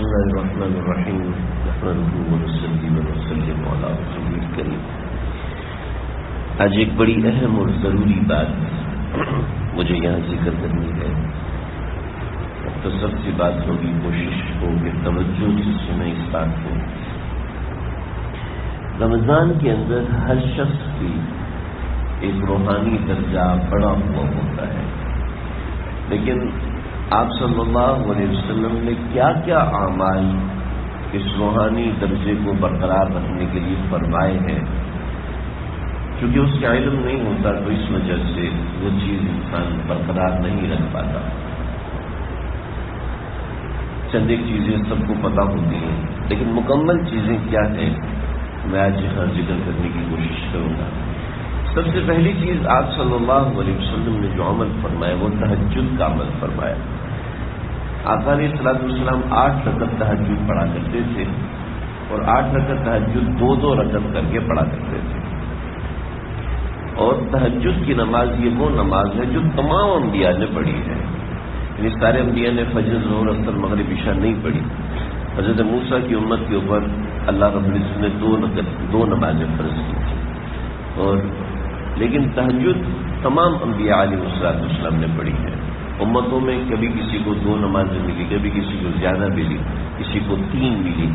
الله الرحمن الرحيم نحمده ونصلي ونسلم على رسوله الكريم. آج ایک بڑی اہم اور ضروری بات مجھے یہاں ذکر کرنی ہے. تو سب سے بات ہوگی، کوشش ہو کہ توجہ سے سنیں اس بات کو. رمضان کے اندر ہر شخص کی ایک روحانی درجہ بڑا ہوا ہوتا ہے، لیکن آپ صلی اللہ علیہ وسلم نے کیا کیا اعمال اس روحانی درجے کو برقرار رکھنے کے لیے فرمائے ہیں. کیونکہ اس کا علم نہیں ہوتا تو اس وجہ سے وہ چیز انسان برقرار نہیں رکھ پاتا. چند ایک چیزیں سب کو پتہ ہوتی ہیں، لیکن مکمل چیزیں کیا ہیں میں آج یہاں ذکر کرنے کی کوشش کروں گا. سب سے پہلی چیز آپ صلی اللہ علیہ وسلم نے جو عمل فرمایا وہ تہجد کا عمل فرمایا. آقا علیہ السلام 8 رکعت تہجد پڑھا کرتے تھے، اور 8 رکعت تہجد 2 رکعت کر کے پڑھا کرتے تھے. اور تہجد کی نماز یہ وہ نماز ہے جو تمام انبیاء نے پڑھی ہے. یعنی سارے انبیاء نے فجر، ظہر، عصر، مغرب، عشاء نہیں پڑھی. حضرت موسیٰ کی امت کے اوپر اللہ رب العزت نے 2 نمازیں فرض کی تھی. اور لیکن تہجد تمام انبیاء علیہ السلام نے پڑھی ہے. امتوں میں کبھی کسی کو 2 نمازیں ملی، کبھی کسی کو زیادہ ملی، کسی کو 3 ملی،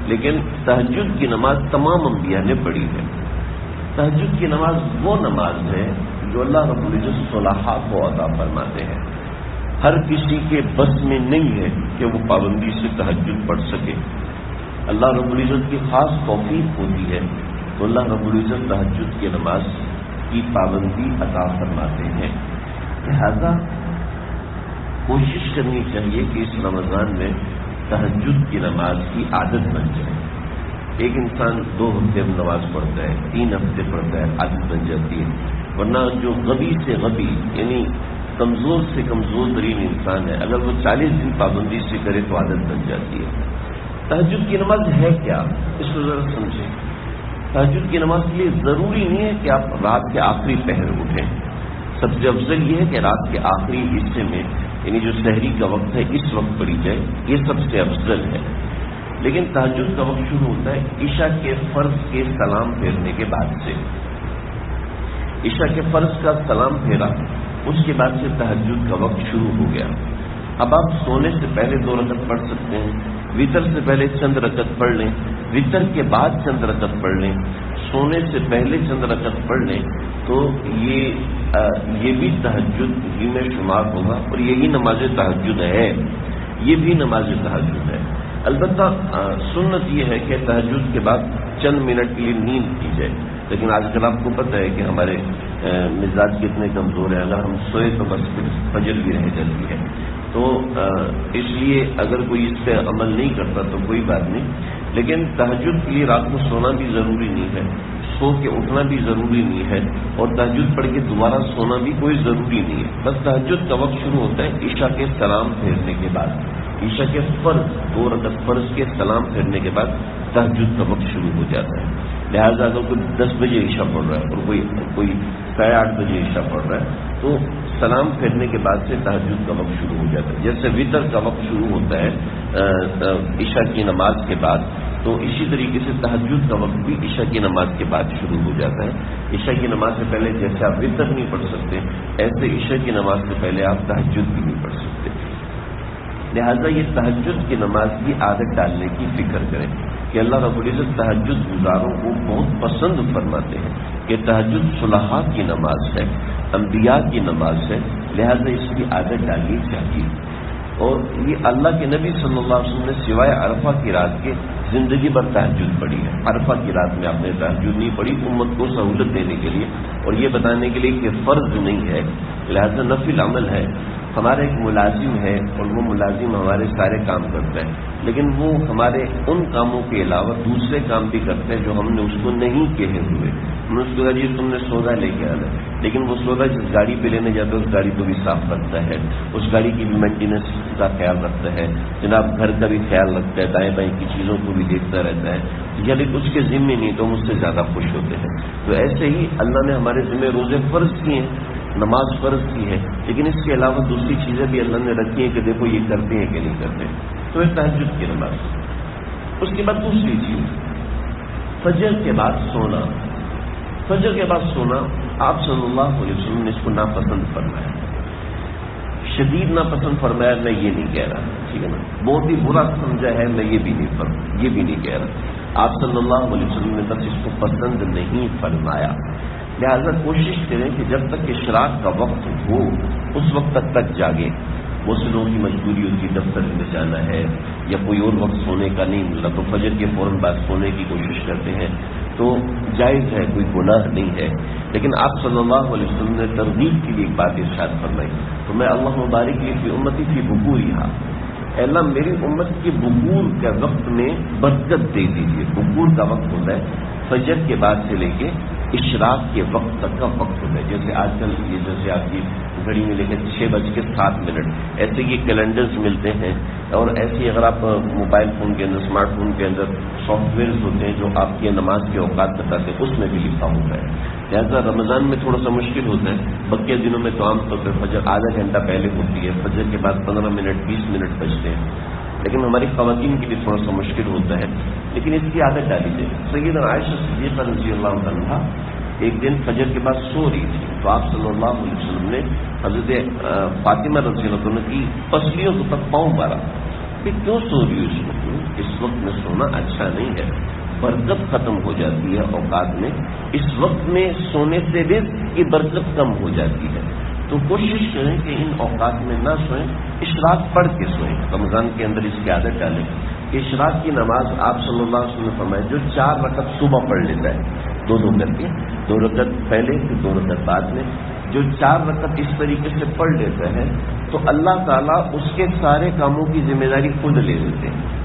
لیکن تہجد کی نماز تمام انبیاء نے پڑھی ہے. تہجد کی نماز وہ نماز ہے جو اللہ رب العزت صلحاء کو عطا فرماتے ہیں. ہر کسی کے بس میں نہیں ہے کہ وہ پابندی سے تہجد پڑھ سکے. اللہ رب العزت کی خاص توفیق ہوتی ہے تو اللہ رب العزت تہجد کی نماز کی پابندی عطا فرماتے ہیں. لہذا کوشش کرنی چاہیے کہ اس رمضان میں تہجد کی نماز کی عادت بن جائے. ایک انسان 2 ہفتے میں نماز پڑھتا ہے، 3 ہفتے پڑھتا ہے، عادت بن جاتی ہے. ورنہ جو غبی سے غبی یعنی کمزور سے کمزور ترین انسان ہے، اگر وہ 40 دن پابندی سے کرے تو عادت بن جاتی ہے. تہجد کی نماز ہے کیا، اس کو ذرا سمجھیں. تہجد کی نماز کے لیے ضروری نہیں ہے کہ آپ رات کے آخری پہر اٹھیں. سب سے افضل یہ ہے کہ رات کے آخری حصے میں یعنی جو سحری کا وقت ہے اس وقت پڑھی جائے، یہ سب سے افضل ہے. لیکن تہجد کا وقت شروع ہوتا ہے عشاء کے فرض کے سلام پھیرنے کے بعد سے. عشاء کے فرض کا سلام پھیرا، اس کے بعد سے تہجد کا وقت شروع ہو گیا. اب آپ سونے سے پہلے 2 رکعت پڑھ سکتے ہیں، وطر سے پہلے چند رکعت پڑھ لیں، وطر کے بعد چند رکعت پڑھ لیں، سونے سے پہلے چند رکعت پڑھ لیں، تو یہ بھی تہجد ہی میں شمار ہوگا. اور یہی نماز تہجد ہے، یہ بھی نماز تہجد ہے. البتہ سنت یہ ہے کہ تہجد کے بعد چند منٹ کے لیے نیند کی جائے. لیکن آج کل آپ کو پتہ ہے کہ ہمارے مزاج کتنے کمزور ہیں. اگر ہم سوئے تو بس پھر فجر بھی رہ جاتی ہے. تو اس لیے اگر کوئی اس پہ عمل نہیں کرتا تو کوئی بات نہیں. لیکن تہجد کے لیے رات کو سونا بھی ضروری نہیں ہے، سو کے اٹھنا بھی ضروری نہیں ہے، اور تہجد پڑھ کے دوبارہ سونا بھی کوئی ضروری نہیں ہے. بس تہجد کا وقت شروع ہوتا ہے عشاء کے سلام پھیرنے کے بعد. عشاء کے فرض 2 رکعت فرض کے سلام پھیرنے کے بعد تہجد کا وقت شروع ہو جاتا ہے. لہٰذا اگر کوئی 10 بجے عشاء پڑھ رہا ہے اور کوئی 8:30 بجے عشاء پڑھ رہا ہے تو سلام پھیرنے کے بعد سے تہجد کا وقت شروع ہو جاتا ہے. جیسے وطر کا وقت شروع ہوتا ہے عشاء کی نماز کے بعد، تو اسی طریقے سے تہجد کا وقت بھی عشاء کی نماز کے بعد شروع ہو جاتا ہے. عشاء کی نماز سے پہلے جیسے آپ وطر نہیں پڑھ سکتے، ایسے عشاء کی نماز سے پہلے آپ تہجد بھی نہیں پڑھ سکتے. لہذا یہ تہجد کی نماز کی عادت ڈالنے کی فکر کریں کہ اللہ رب العزت تہجد گزاروں کو بہت پسند فرماتے ہیں کہ تہجد صلحاء کی نماز ہے، انبیاء کی نماز ہے. لہذا اس کی عادت ڈالنی چاہیے. اور یہ اللہ کے نبی صلی اللہ علیہ وسلم نے سوائے عرفہ کی رات کے زندگی بھر تہجد پڑھی ہے. عرفہ کی رات میں آپ نے تہجد نہیں پڑھی امت کو سہولت دینے کے لیے اور یہ بتانے کے لیے کہ فرض نہیں ہے، لہذا نفل عمل ہے. ہمارا ایک ملازم ہے اور وہ ملازم ہمارے سارے کام کرتا ہے، لیکن وہ ہمارے ان کاموں کے علاوہ دوسرے کام بھی کرتے ہیں جو ہم نے اس کو نہیں کہے ہوئے. ہم نے اس کو کہا جی تم نے سودا لے کے آنا ہے، لیکن وہ سودا جس گاڑی پہ لینے جاتا ہے اس گاڑی کو بھی صاف رکھتا ہے، اس گاڑی کی بھی مینٹیننس کا خیال رکھتا ہے، جناب گھر کا بھی خیال رکھتا ہے، دائیں بائیں کی چیزوں کو بھی دیکھتا رہتا ہے. یعنی اس کے ذمے نہیں تو مجھ سے زیادہ خوش ہوتے ہیں. تو ایسے ہی اللہ نے ہمارے ذمے روزے فرض کیے ہیں، نماز فرض کی ہے، لیکن اس کے علاوہ دوسری چیزیں بھی اللہ نے رکھی ہیں کہ دیکھو یہ کرتے ہیں کہ نہیں کرتے. تو یہ تہجد کی نماز. اس کے بعد دوسری چیز فجر کے بعد سونا. فجر کے بعد سونا آپ صلی اللہ علیہ وسلم نے اس کو ناپسند فرمایا, شدید ناپسند فرمایا. میں یہ نہیں کہہ رہا, ٹھیک ہے نا, بہت ہی برا سمجھا ہے, میں یہ بھی نہیں کہہ رہا. آپ صلی اللہ علیہ وسلم نے بس اس کو پسند نہیں فرمایا. لہذا کوشش کریں کہ جب تک اشراق کا وقت ہو اس وقت تک جاگے. بہت سے لوگوں کی مجبوری ہوتی ہے, دفتر میں جانا ہے یا کوئی اور وقت سونے کا نہیں ملا تو فجر کے فوراً بعد سونے کی کوشش کرتے ہیں, تو جائز ہے, کوئی گناہ نہیں ہے. لیکن آپ صلی اللہ علیہ وسلم نے ترغیب کے لیے ایک بات ارشاد فرمائی, تو میں اللہ مبارک لی فی امتی فی بکورہا, اے اللہ میری امت کی بکور کے وقت میں برکت دے دیجیے. بکور کا وقت ہوتا ہے فجر کے بعد سے لے کے اشراق کے وقت تک کا وقت ہوتا ہے. جیسے آج کل یہ جیسے آپ کی گھڑی میں لے کے 6:07 ایسے یہ کیلنڈرز ملتے ہیں, اور ایسے اگر آپ موبائل فون کے اندر اسمارٹ فون کے اندر سافٹ ویئرز ہوتے ہیں جو آپ کی نماز کے اوقات بتاتے ہیں, اس میں بھی لکھا ہوتا ہے. لہٰذا رمضان میں تھوڑا سا مشکل ہوتا ہے, بقیہ دنوں میں تو عام طور پہ فجر آدھا گھنٹہ پہلے ہوتی ہے, فجر کے بعد 15 منٹ 20 منٹ بجتے ہیں. لیکن ہماری خواتین کے لیے تھوڑا سا مشکل ہوتا ہے, لیکن اس کی عادت ڈالی جائے. سیدنا عائشہ صدیقہ رضی اللہ عنہا ایک دن فجر کے بعد سو رہی تھی, تو آپ صلی اللہ علیہ وسلم نے حضرت فاطمہ رضی اللہ عنہ کی پسلیوں کو تک پاؤں مارا کہ کیوں سو رہی ہو, اس وقت میں سونا اچھا نہیں ہے, برکت ختم ہو جاتی ہے اوقات میں. اس وقت میں سونے سے رزق کی برکت کم ہو جاتی ہے. تو کوشش کریں کہ ان اوقات میں نہ سوئیں, اشراق پڑھ کے سوئیں. رمضان کے اندر اس کی عادت ڈالیں. اشراق کی نماز آپ صلی اللہ علیہ وسلم نے فرمایا جو 4 رکعت صبح پڑھ لیتا ہے, 2 کر کے, 2 رکعت پہلے پھر 2 رکعت بعد میں, جو 4 رکعت اس طریقے سے پڑھ لیتا ہے تو اللہ تعالیٰ اس کے سارے کاموں کی ذمہ داری خود لے لیتے ہیں.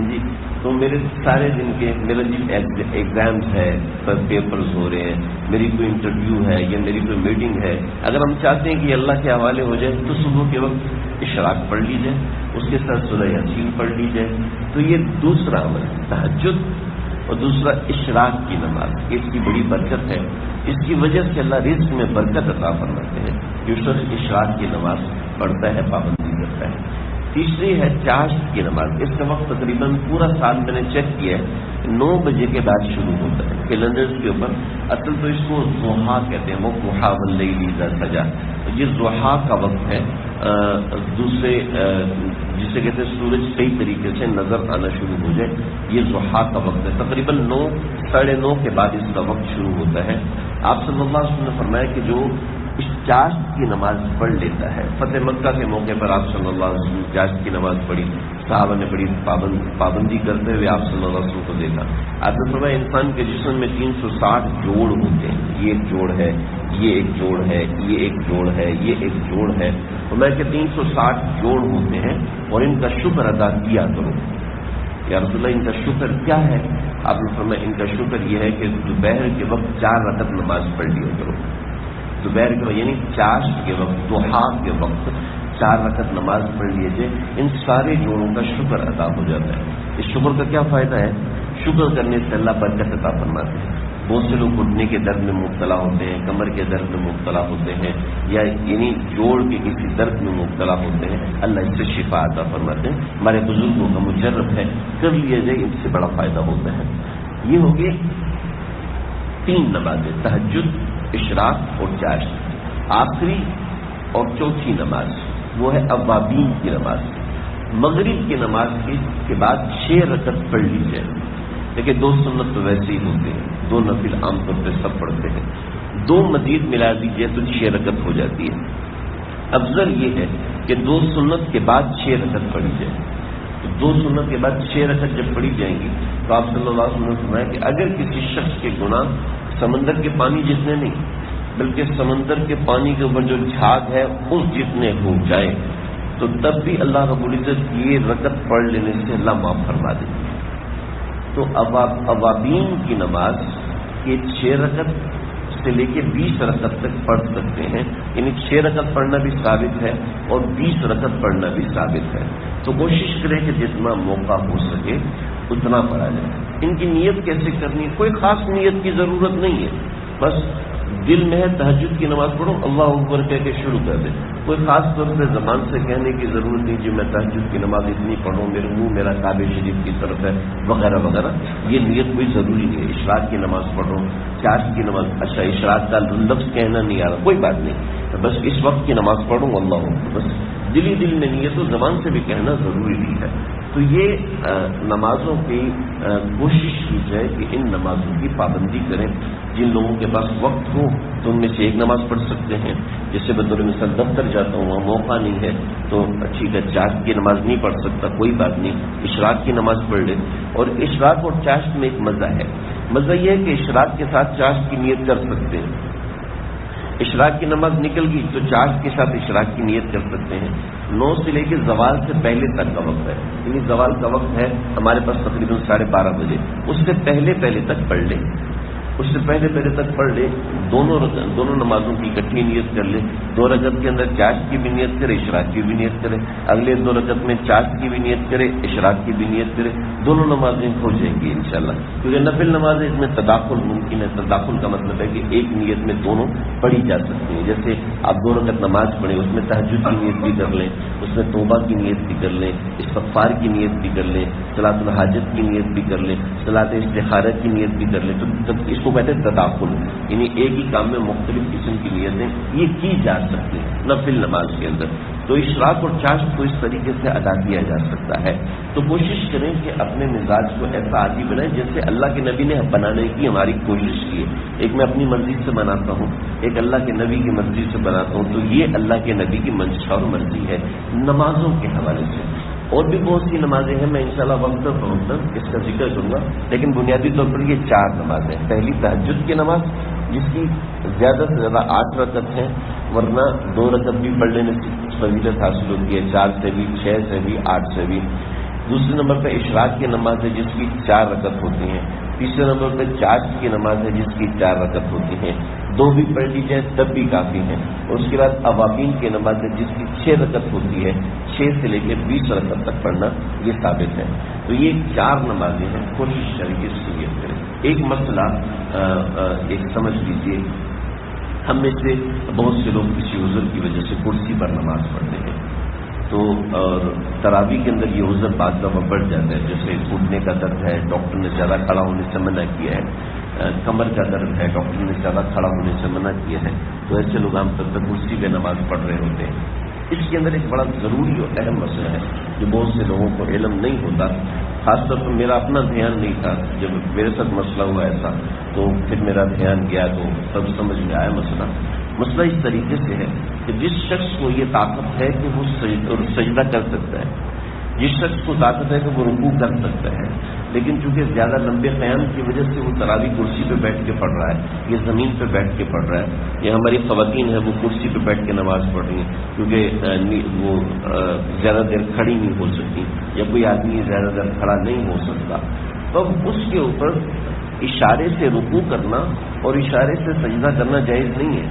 جی تو میرے سارے دن کے میرا جی ایگزامس ہے, پیپرز ہو رہے ہیں, میری کوئی انٹرویو ہے یا میری کوئی میٹنگ ہے, اگر ہم چاہتے ہیں کہ اللہ کے حوالے ہو جائے تو صبح کے وقت اشراق پڑھ لی جائے, اس کے ساتھ سورہ یاسین پڑھ لی جائے. تو یہ دوسرا عمل ہے تہجد, اور دوسرا اشراق کی نماز. اس کی بڑی برکت ہے, اس کی وجہ سے اللہ رزق میں برکت عطا فرماتے ہیں. جو اشراق کی نماز پڑھتا ہے پابندی کرتا ہے. تیسری ہے چاشت کی نماز. اس کا وقت تقریباً پورا سال میں نے چیک کیا ہے 9 بجے کے بعد شروع ہوتا ہے کیلنڈرز کے اوپر. اصل تو اس کو ضحیٰ کہتے ہیں, وہ ضحیٰ واللیل اذا سجا. یہ ضحیٰ کا وقت ہے, دوسرے جسے کہتے ہیں سورج صحیح طریقے سے نظر آنا شروع ہو جائے, یہ ضحیٰ کا وقت ہے. تقریباً 9 ساڑھے 9 کے بعد اس کا وقت شروع ہوتا ہے. آپ صلی اللہ علیہ وسلم نے فرمایا کہ جو اس چاشت کی نماز پڑھ لیتا ہے, فتح مکہ کے موقع پر آپ صلی اللہ علیہ وسلم چاشت کی نماز پڑھی, صحابہ نے بڑی پابندی کرتے ہوئے آپ صلی اللہ علیہ وسلم کو دیکھا. آپ نے فرمایا انسان کے جسم میں 360 جوڑ ہوتے ہیں, یہ ایک جوڑ ہے, یہ ایک جوڑ ہے, یہ ایک جوڑ ہے, یہ ایک جوڑ ہے. تو میں کہ 360 جوڑ ہوتے ہیں اور ان کا شکر ادا کیا کرو. یا رسول اللہ ان کا شکر کیا ہے؟ آپ نے فرمایا ان کا شکر یہ ہے کہ دوپہر کے وقت 4 رکعت نماز پڑھ لیا کرو. دوپہر کے وقت یعنی چاشت کے وقت, ضحیٰ کے وقت 4 رکعت نماز پڑھ لیجیے. ان سارے جوڑوں کا شکر ادا ہو جاتا ہے. اس شکر کا کیا فائدہ ہے؟ شکر کرنے سے اللہ برکت عطا فرماتے ہیں. بہت سے لوگ گھٹنے کے درد میں مبتلا ہوتے ہیں, کمر کے درد میں مبتلا ہوتے ہیں, یا یعنی جوڑ کے کسی درد میں مبتلا ہوتے ہیں, اللہ اس سے شفا عطا فرماتے ہیں. ہمارے بزرگوں کا مجرب ہے, کر لیا جائے, اس سے بڑا فائدہ ہوتا ہے. یہ ہو گئے 3 نمازیں, تہجد, اشراق اور چاشت. آخری اور چوتھی نماز وہ ہے اوابین کی نماز. مغرب کی نماز کے بعد 6 رکعت پڑھ لی جائے. لیکن 2 سنت تو ویسے ہی ہوتے ہیں, 2 نفل عام طور پہ سب پڑھتے ہیں. 2 مزید ملا دیجیے تو 6 رکعت ہو جاتی ہے. افضل یہ ہے کہ 2 سنت کے بعد 6 رکعت پڑھی جائے. تو 2 سنت کے بعد 6 رکعت جب پڑھی جائیں گی تو آپ صلی اللہ علیہ وسلم نے فرمایا کہ اگر کسی شخص کے گناہ سمندر کے پانی جتنے نہیں بلکہ سمندر کے پانی کے اوپر جو جھاگ ہے اس جتنے ہو جائے تو تب بھی اللہ رب العزت یہ رکعت پڑھ لینے سے اللہ معاف فرما دے. تو اوابین کی نماز یہ 6 رکعت سے لے کے 20 رکعت تک پڑھ سکتے ہیں. یعنی 6 رکعت پڑھنا بھی ثابت ہے اور 20 رکعت پڑھنا بھی ثابت ہے. تو کوشش کریں کہ جتنا موقع ہو سکے اتنا پڑھا جائے. ان کی نیت کیسے کرنی ہے؟ کوئی خاص نیت کی ضرورت نہیں ہے, بس دل میں ہے تہجد کی نماز پڑھو، اللہ اکبر کہہ کے شروع کر دے. کوئی خاص طور سے زبان سے کہنے کی ضرورت نہیں جی میں تہجد کی نماز اتنی پڑھوں، میرے منہ میرا کعبہ شریف کی طرف ہے وغیرہ وغیرہ. یہ نیت کوئی ضروری نہیں ہے. اشراق کی نماز پڑھو، چاشت کی نماز، اچھا اشراق کا لفظ کہنا نہیں آ رہا، کوئی بات نہیں، بس اس وقت کی نماز پڑھوں اللہ اکبر، بس دل میں نیت و زبان سے بھی کہنا ضروری نہیں ہے. تو یہ نمازوں کی کوشش کی جائے کہ ان نمازوں کی پابندی کریں. جن لوگوں کے پاس وقت ہو تو ان میں سے ایک نماز پڑھ سکتے ہیں. جیسے بطور مثال دفتر جاتا ہوں وہاں موقع نہیں ہے تو ٹھیک ہے چاشت کی نماز نہیں پڑھ سکتا، کوئی بات نہیں، اشراق کی نماز پڑھ لے. اور اشراق اور چاشت میں ایک مزہ ہے، مزہ یہ ہے کہ اشراق کے ساتھ چاشت کی نیت کر سکتے ہیں. اشراق کی نماز نکل گئی تو چاشت کے ساتھ اشراق کی نیت کر سکتے ہیں. 9 سے لے کے زوال سے پہلے تک کا وقت ہے، یعنی زوال کا وقت ہے ہمارے پاس تقریباً 12:30 بجے، اس سے پہلے تک پڑھ لیں، اس سے پہلے تک پڑھ لے. دونوں نمازوں کی اکٹھی نیت کر لے. 2 رکعت کے اندر چاشت کی بھی نیت کرے، اشراق کی بھی نیت کرے. اگلے 2 رکعت میں چاشت کی بھی نیت کرے، اشراق کی بھی نیت کرے. دونوں نمازیں ہو جائیں گی انشاءاللہ. کیونکہ نفل نماز ہے، اس میں تداخل ممکن ہے. تداخل کا مطلب ہے کہ ایک نیت میں دونوں پڑھی جا سکتی ہیں. جیسے آپ 2 رکعت نماز پڑھیں، اس میں تہجد کی نیت بھی کر لیں، اس میں توبہ کی نیت بھی کر لیں، استغفار کی نیت بھی کر لیں، صلاۃ الحاجت کی نیت بھی کر لیں، صلاۃ استخارہ کی نیت بھی کر لیں. تو اس کو کہتے ہیں تداخل، یعنی ایک ہی کام میں مختلف قسم کی نیتیں یہ کی جا سکتی ہیں نفل نماز کے اندر. تو اشراق اور چاشت کو اس طریقے سے ادا کیا جا سکتا ہے. تو کوشش کریں کہ اپنے مزاج کو ایسا عادی بنائیں جیسے اللہ کے نبی نے بنانے کی ہماری کوشش کی ہے. ایک میں اپنی مرضی سے بناتا ہوں، ایک اللہ کے نبی کی مرضی سے بناتا ہوں. تو یہ اللہ کے نبی کی منشا اور مرضی ہے نمازوں کے حوالے سے. اور بھی بہت سی نمازیں ہیں، میں انشاءاللہ وقت پر پہنچ کر اس کا ذکر کروں گا، لیکن بنیادی طور پر یہ 4 نمازیں. پہلی تہجد کی نماز جس کی زیادہ سے زیادہ 8 رکعت ہیں، ورنہ 2 رکعت بھی پڑھ لینے سے فضیلت حاصل ہوتی ہے، 4 سے بھی، 6 سے بھی، 8 سے بھی. دوسرے نمبر پہ اشراق کی نماز ہے جس کی 4 رکعت ہوتی ہیں. تیسرے نمبر پہ چاشت کی نماز ہے جس کی 4 رکعت ہوتی ہیں. 2 بھی پڑھ لی جائے تب بھی کافی ہیں. اور اس کے بعد اوابین کی نماز ہے جس کی 6 رکعت ہوتی ہے. 6 سے لے کے 20 رکعت تک پڑھنا یہ ثابت ہے. تو یہ 4 نمازیں ہیں، کوشش کریں کہ اس کی نیت کریں. ایک مسئلہ ایک سمجھ لیجیے، ہم میں سے بہت سے لوگ کسی عذر کی وجہ سے کرسی پر نماز پڑھتے ہیں. تو اور تراویح کے اندر یہ عذر بعض دفعہ بڑھ جاتا ہے، جیسے گھٹنے کا درد ہے، ڈاکٹر نے زیادہ کھڑا ہونے سے منع کیا ہے، کمر کا درد ہے، ڈاکٹر نے زیادہ کھڑا ہونے سے منع کیا ہے. تو ایسے لوگ عام طور پر کرسی پہ نماز پڑھ رہے ہوتے ہیں. اس کے اندر ایک بڑا ضروری اور اہم مسئلہ ہے جو بہت سے لوگوں کو علم نہیں ہوتا. خاص طور پر میرا اپنا دھیان نہیں تھا، جب میرے ساتھ مسئلہ ہوا ایسا تو پھر میرا دھیان گیا تو تب سمجھ میں آیا مسئلہ اس طریقے سے ہے کہ جس شخص کو یہ طاقت ہے کہ وہ سجدہ کر سکتا ہے، جس شخص کو طاقت ہے کہ وہ رکوع کر سکتا ہے، لیکن چونکہ زیادہ لمبے قیام کی وجہ سے وہ تراویح کرسی پہ بیٹھ کے پڑھ رہا ہے، یہ زمین پہ بیٹھ کے پڑھ رہا ہے. یہ ہماری خواتین ہیں وہ کرسی پہ بیٹھ کے نماز پڑھ رہی ہیں کیونکہ وہ زیادہ دیر کھڑی نہیں ہو سکتی، یا کوئی آدمی زیادہ دیر کھڑا نہیں ہو سکتا. تو اس کے اوپر اشارے سے رکوع کرنا اور اشارے سے سجدہ کرنا جائز نہیں ہے.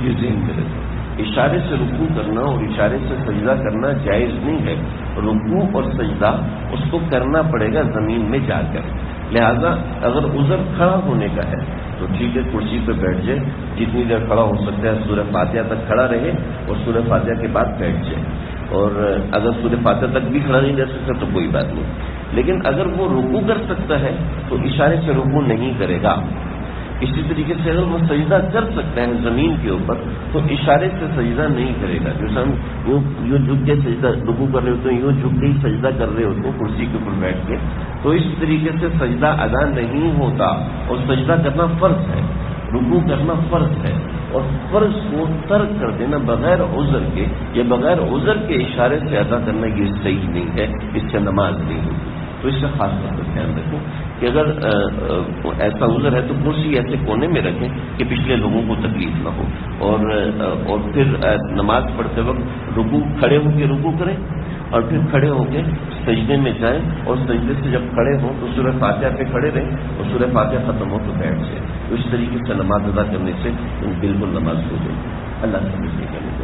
یہ ذہن میں رکھیں، اشارے سے رکوع کرنا اور اشارے سے سجدہ کرنا جائز نہیں ہے. رکوع اور سجدہ اس کو کرنا پڑے گا زمین میں جا کر. لہذا اگر عذر کھڑا ہونے کا ہے تو ٹھیک ہے کرسی پہ بیٹھ جائے، جتنی دیر کھڑا ہو سکتا ہے سورہ فاتحہ تک کھڑا رہے اور سورہ فاتحہ کے بعد بیٹھ جائے. اور اگر سورہ فاتحہ تک بھی کھڑا نہیں رہ سکتا تو کوئی بات نہیں. لیکن اگر وہ رکوع کر سکتا ہے تو اشارے سے رکوع نہیں کرے گا. اسی طریقے سے اگر وہ سجدہ کر سکتا ہے زمین کے اوپر تو اشارے سے سجدہ نہیں کرے گا. جیسے ہم یوں جھک کے سجدہ رکوع کر رہے ہوتے ہیں، یوں جھک کے ہی سجدہ کر رہے ہوتے ہیں کرسی کے اوپر بیٹھ کے، تو اس طریقے سے سجدہ ادا نہیں ہوتا. اور سجدہ کرنا فرض ہے، رکوع کرنا فرض ہے، اور فرض کو ترک کر دینا بغیر عذر کے یا بغیر عذر کے اشارے سے ادا کرنا یہ صحیح نہیں ہے، اس سے نماز نہیں ہوتی. تو اس کا خاص طور پر دھیان رکھیں کہ اگر ایسا عذر ہے تو کرسی ایسے کونے میں رکھیں کہ پچھلے لوگوں کو تکلیف نہ ہو. اور پھر نماز پڑھتے وقت رکوع کھڑے ہو کے رکوع کریں اور پھر کھڑے ہو کے سجدے میں جائیں، اور سجدے سے جب کھڑے ہوں تو سورہ فاتحہ پہ کھڑے رہیں اور سورہ فاتحہ ختم ہو تو بیٹھ جائیں. تو اس طریقے سے نماز ادا کرنے سے بالکل نماز ہو جائے. اللہ سے